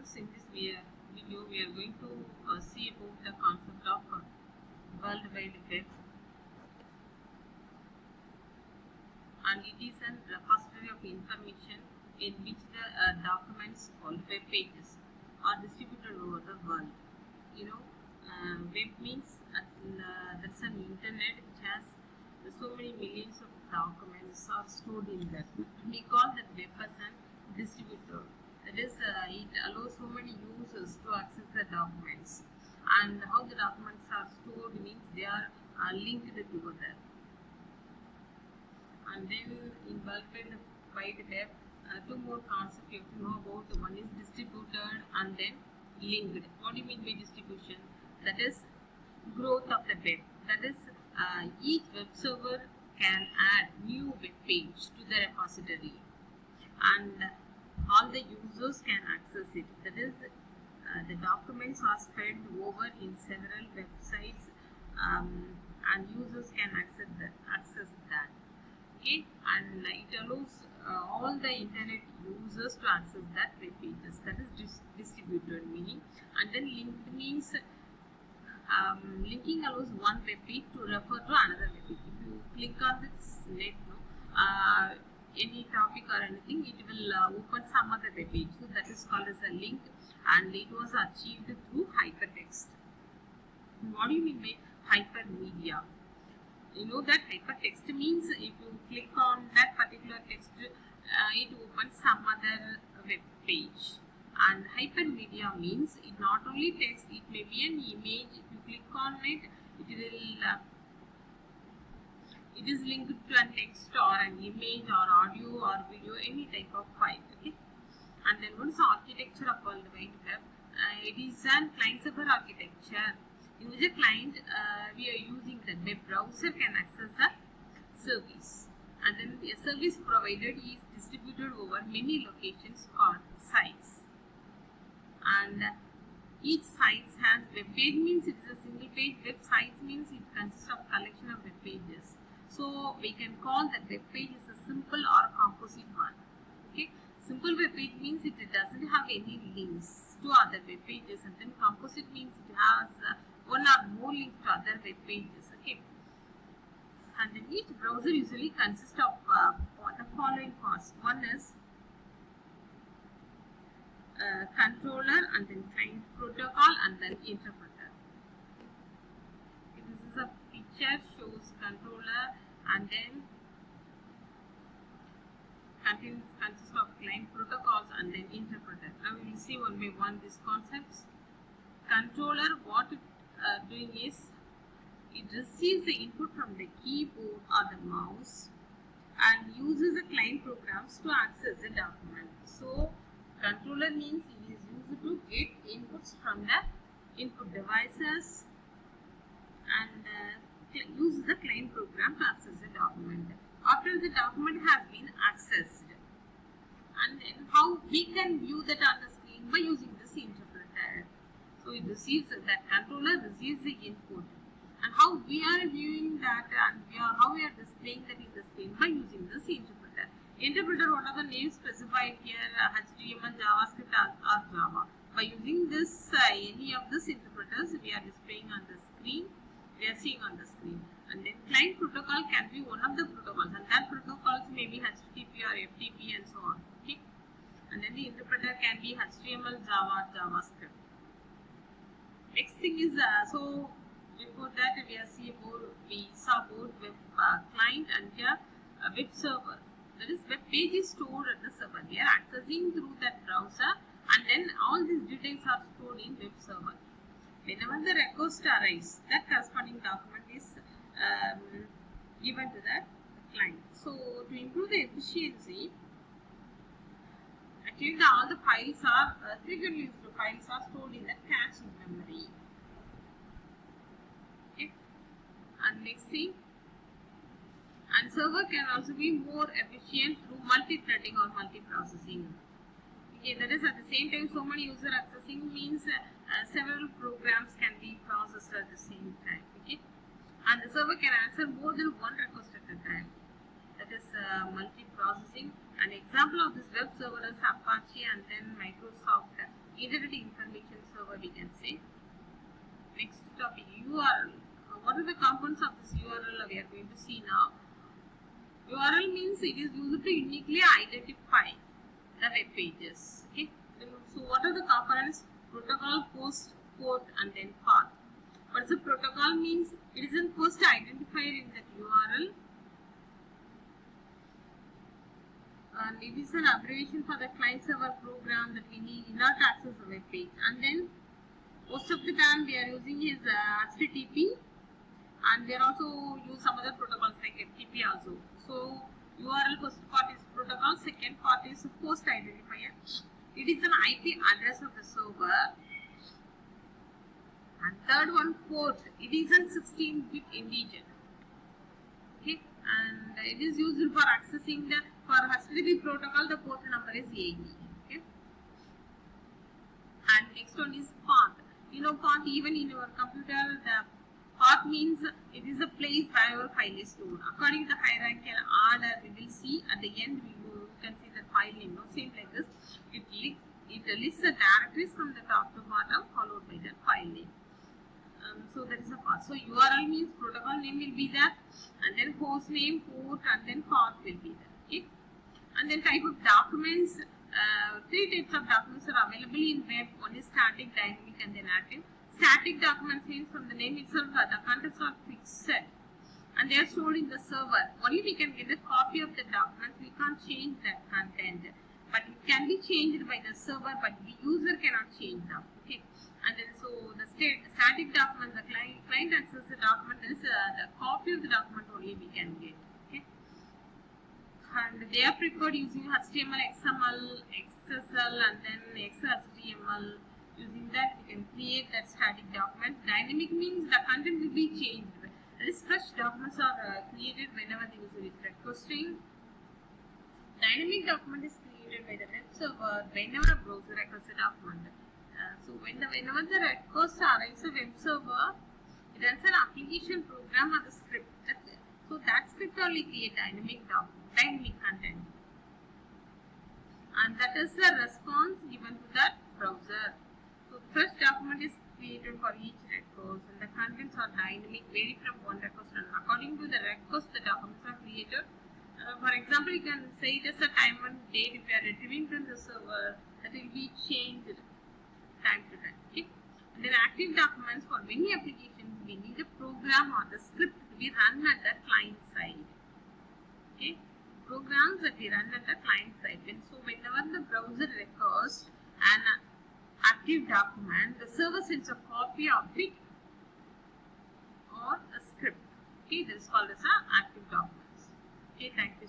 students, in this video we are going to see about the concept of World Wide Web, and it is a repository of information in which the documents called web pages are distributed over the world. Web means that's an internet which has so many millions of documents are stored in that. We call that web as a distributor. That is, it allows so many users to access the documents. And how the documents are stored means they are linked together. And then in World Wide Web, two more concepts you have to know about. One is distributed and then linked. What do you mean by distribution? That is growth of the web. That is, each web server can add new web page to the repository, and all the users can access it. That is, the documents are spread over in several websites, and users can access that. Okay, and it allows all the internet users to access that web pages. That is distributed meaning. And then linked means linking allows one web page to refer to another web page. If you click on this net, any topic or anything, it will open some other web page. So that is called as a link, and it was achieved through hypertext. What do you mean by hypermedia? You know that hypertext means if you click on that particular text, it opens some other web page. And hypermedia means it not only text, it may be an image. If you click on it, it is linked to a text or an image or audio or video, any type of file. Okay. And then what is the architecture of World Wide Web? It is a client-server architecture. In which a client, we are using the web browser can access a service, and then a service provided is distributed over many locations called sites. And each site has web page means it is a single page. Web sites means it consists of collection of web pages. So we can call that web page as a simple or composite one. Okay, simple web page means it doesn't have any links to other web pages, and then composite means it has one or more links to other web pages. Okay, and then each browser usually consists of the following parts. One is controller, and then client protocol, and then interpreter. Okay, this is a picture shows controller, and then consists of client protocols and then interpreter. Now we will see one by one these concepts. Controller, what it doing is it receives the input from the keyboard or the mouse and uses the client programs to access the document. So controller means it is used to get inputs from the input devices and use the client program to access the document. After the document has been accessed, and then how we can view that on the screen by using this interpreter. So it receives, that controller receives the input, and how we are viewing that and how we are displaying that in the screen by using this interpreter. Interpreter, what are the names specified here? HTML, JavaScript or Java. By using this any of these interpreters, we are displaying on the screen. We are seeing on the screen. And then client protocol can be one of the protocols, and that protocols may be HTTP or FTP and so on. Okay. And then the interpreter can be HTML, Java, JavaScript. Next thing is so before that we saw both web client and here web server. That is, web page is stored at the server. We are accessing through that browser, and then all these details are stored in web server. Whenever the request arrives, that corresponding document is given to the client. So to improve the efficiency, actually all the files are frequently used files are stored in the cache in memory. Okay. And next thing, and server can also be more efficient through multi-threading or multi-processing. Okay, that is, at the same time so many user accessing means several programs can be processed at the same time. Okay, and the server can answer more than one request at a time. That is multi-processing. An example of this web server is Apache and then Microsoft Internet information server, we can say. Next topic, URL. What are the components of this URL we are going to see now? URL means it is used to uniquely identify the web pages. Okay. So what are the components? Protocol, post, port, and then path. What's the protocol means? It is first identified in that URL, and it is an abbreviation for the client server program that we need in order to access the web page. And then most of the time we are using is HTTP, and we are also use some other protocols like FTP also. So URL first part is protocol, second part is host identifier. It is an IP address of the server, and third one port. It is a 16-bit integer. Okay, and it is used for accessing the for HTTP protocol. The port number is 80. Okay, and next one is path. You know path even in your computer. The path means it is a place where your file is stored. According to the hierarchical order, we will see at the end you can see the file name. No, same like this. It lists the directories from the top to bottom followed by the file name. So that is a path. So URL means protocol name will be there, and then host name, port, and then path will be there. Okay, and then type of documents. Three types of documents are available in web. One is static, dynamic, and then active. Static documents means from the name itself the contents are fixed and they are stored in the server. Only we can get a copy of the documents. We can't change that content, but it can be changed by the server, but the user cannot change them. Okay, and then so the static document, the client access the document, there is the copy of the document only we can get. Okay, and they are prepared using HTML, XML, XSL, and then XHTML. Using that we can create that static document. Dynamic means the content will be changed. These fresh documents are created whenever the user is requesting. Dynamic document is created by the web server whenever a browser requests a document. So whenever the request arrives a web server, it runs an application program or the script. So that script only create dynamic content, and that is the response given to that browser. So the first document is created for each request, and the contents are dynamic, vary from one request, and according to the request the documents are created. For example, you can say it as a time and date. If you are retrieving from the server, that will be changed time to time. Okay? And then active documents, for many applications we need a program or the script to be run at the client side. Okay? Programs that we run at the client side. So whenever the browser requests an active document, the server sends a copy of it or a script. Okay, this is called as active documents. Okay, thank you.